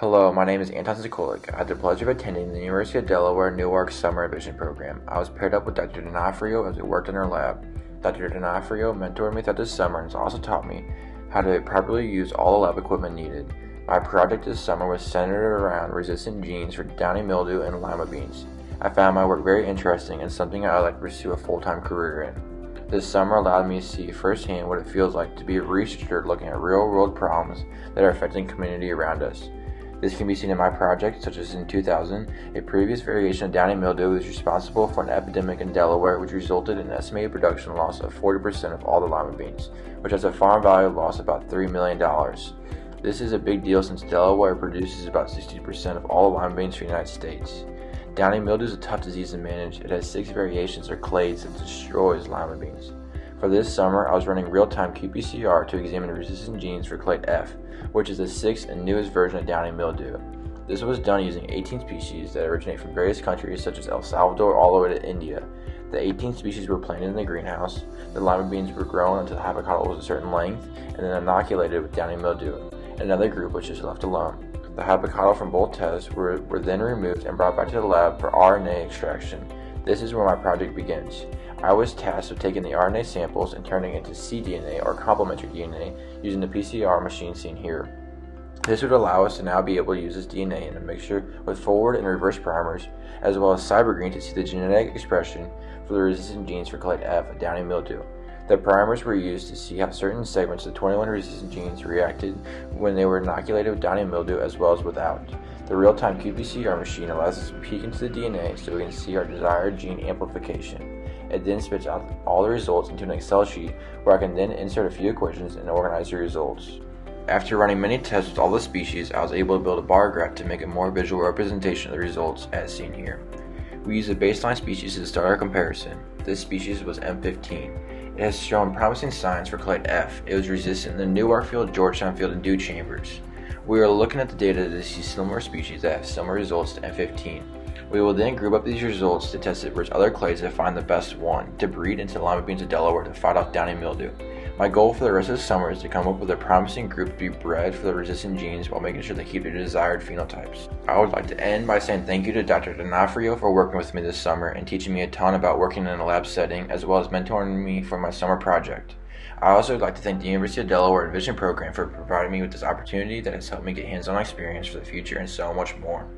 Hello, my name is Anton Sokolic. I had the pleasure of attending the University of Delaware Newark Summer Institute program. I was paired up with Dr. D'Onofrio as we worked in our lab. Dr. D'Onofrio mentored me throughout this summer and has also taught me how to properly use all the lab equipment needed. My project this summer was centered around resistant genes for downy mildew and lima beans. I found my work very interesting and something I would like to pursue a full-time career in. This summer allowed me to see firsthand what it feels like to be a researcher looking at real-world problems that are affecting the community around us. This can be seen in my project, such as in 2000, a previous variation of downy mildew was responsible for an epidemic in Delaware which resulted in an estimated production loss of 40% of all the lima beans, which has a farm value loss of about $3 million. This is a big deal since Delaware produces about 60% of all the lima beans for the United States. Downy mildew is a tough disease to manage. It has 6 variations or clades that destroys lima beans. For this summer, I was running real-time qPCR to examine resistant genes for clade F, which is the 6th and newest version of downy mildew. This was done using 18 species that originate from various countries such as El Salvador all the way to India. The 18 species were planted in the greenhouse, the lima beans were grown until the habicotyl was a certain length, and then inoculated with downy mildew. Another group was just left alone. The habicotyl from both tests were then removed and brought back to the lab for RNA extraction. This is where my project begins. I was tasked with taking the RNA samples and turning it into cDNA or complementary DNA using the PCR machine seen here. This would allow us to now be able to use this DNA in a mixture with forward and reverse primers, as well as cybergreen to see the genetic expression for the resistant genes for clade F of downy mildew. The primers were used to see how certain segments of the 21 resistant genes reacted when they were inoculated with downy mildew as well as without. The real-time qPCR machine allows us to peek into the DNA so we can see our desired gene amplification. It then spits out all the results into an Excel sheet where I can then insert a few equations and organize the results. After running many tests with all the species, I was able to build a bar graph to make a more visual representation of the results as seen here. We used a baseline species to start our comparison. This species was M15. It has shown promising signs for clade F. It was resistant in the Newark field, Georgetown field, and dew chambers. We are looking at the data to see similar species that have similar results to M15. We will then group up these results to test it versus other clades to find the best one to breed into the lima beans of Delaware to fight off downy mildew. My goal for the rest of the summer is to come up with a promising group to be bred for the resistant genes while making sure they keep their desired phenotypes. I would like to end by saying thank you to Dr. D'Onofrio for working with me this summer and teaching me a ton about working in a lab setting as well as mentoring me for my summer project. I also would like to thank the University of Delaware Envision program for providing me with this opportunity that has helped me get hands-on experience for the future and so much more.